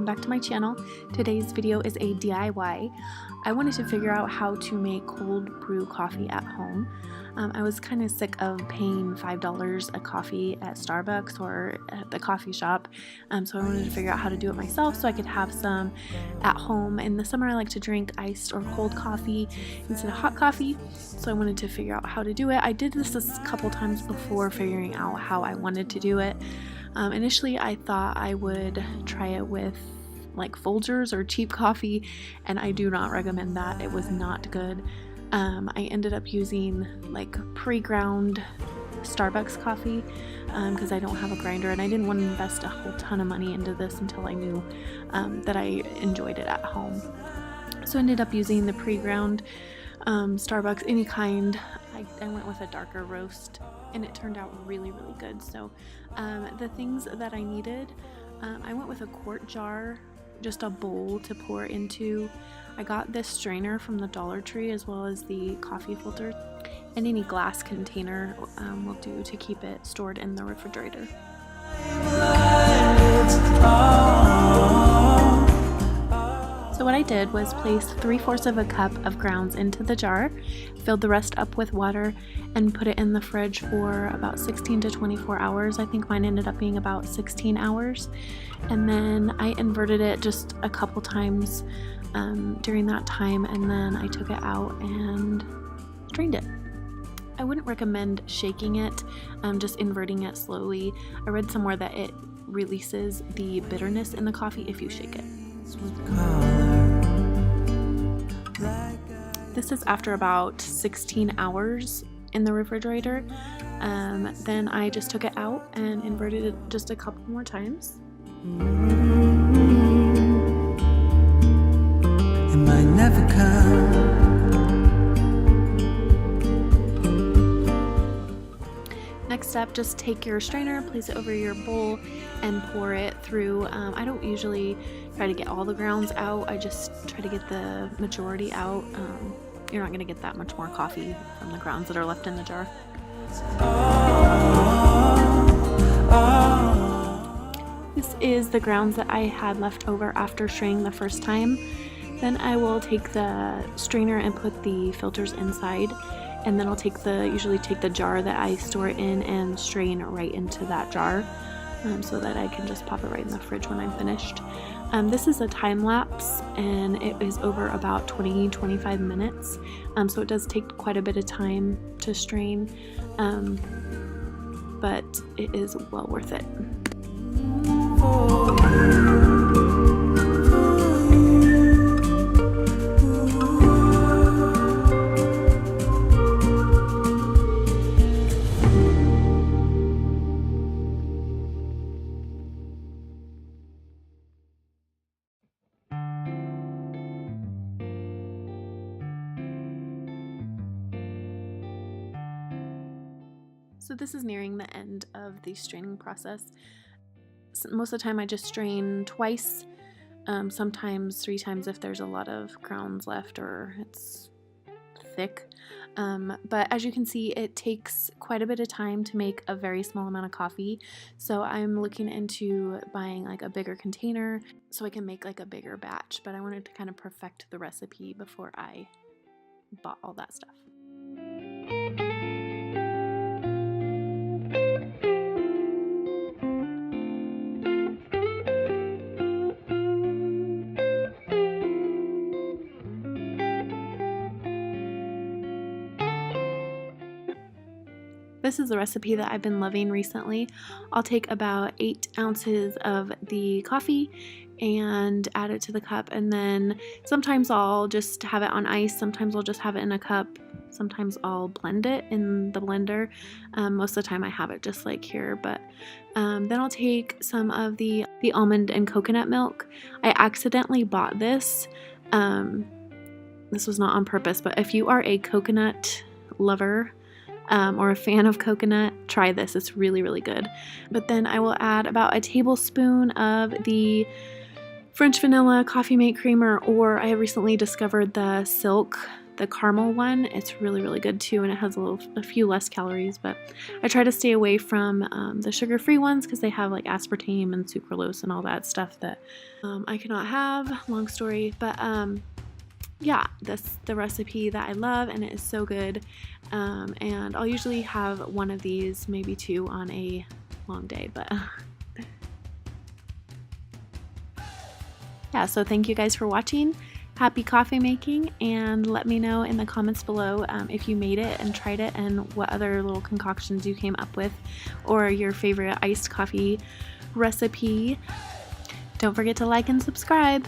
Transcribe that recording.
welcome back to my channel. Today's video is a DIY. I wanted to figure out how to make cold brew coffee at home. I was kind of sick of paying $5 a coffee at Starbucks or at the coffee shop, so I wanted to figure out how to do it myself so I could have some at home. In the summer I like to drink iced or cold coffee instead of hot coffee, so I wanted to figure out how to do it. I did this a couple times before figuring out how I wanted to do it. Initially I thought I would try it with like Folgers or cheap coffee, and I do not recommend that. It was not good. I ended up using like pre-ground Starbucks coffee because I don't have a grinder and I didn't want to invest a whole ton of money into this until I knew that I enjoyed it at home. So I ended up using the pre-ground Starbucks, any kind. I went with a darker roast and it turned out really good. So the things that I needed, I went with a quart jar, just a bowl to pour into. I got this strainer from the Dollar Tree as well as the coffee filter, and any glass container will do to keep it stored in the refrigerator. So what I did was place 3/4 of a cup of grounds into the jar, filled the rest up with water, and put it in the fridge for about 16 to 24 hours. I think mine ended up being about 16 hours. And then I inverted it just a couple times during that time, and then I took it out and strained it. I wouldn't recommend shaking it, just inverting it slowly. I read somewhere that it releases the bitterness in the coffee if you shake it. This is after about 16 hours in the refrigerator. Then I just took it out and inverted it just a couple more times. It might never come. Next up, just take your strainer, place it over your bowl, and pour it through. I don't usually try to get all the grounds out. I just try to get the majority out. You're not going to get that much more coffee from the grounds that are left in the jar. This is the grounds that I had left over after straining the first time. Then I will take the strainer and put the filters inside, and then I'll usually take the jar that I store it in and strain right into that jar, so that I can just pop it right in the fridge when I'm finished. This is a time lapse and it is over about 20-25 minutes, so it does take quite a bit of time to strain, but it is well worth it. So this is nearing the end of the straining process. Most of the time I just strain twice, sometimes 3 times if there's a lot of grounds left or it's thick. But as you can see, it takes quite a bit of time to make a very small amount of coffee. So I'm looking into buying like a bigger container so I can make like a bigger batch. But I wanted to kind of perfect the recipe before I bought all that stuff. This is the recipe that I've been loving recently. I'll take about 8 ounces of the coffee and add it to the cup, and then sometimes I'll just have it on ice, sometimes I'll just have it in a cup, sometimes I'll blend it in the blender. Most of the time I have it just like here, but then I'll take some of the almond and coconut milk. I accidentally bought this. This was not on purpose, but if you are a coconut lover, or a fan of coconut, try this. It's really good. But then I will add about a tablespoon of the French vanilla coffee mate creamer, or I have recently discovered the silk the caramel one. It's really good too, and it has a few less calories, but I try to stay away from the sugar-free ones because they have like aspartame and sucralose and all that stuff that I cannot have. Long story, but yeah, that's the recipe that I love, and it is so good. And I'll usually have one of these, maybe two on a long day, but yeah, so thank you guys for watching. Happy coffee making, and let me know in the comments below if you made it and tried it and what other little concoctions you came up with, or your favorite iced coffee recipe. Don't forget to like and subscribe.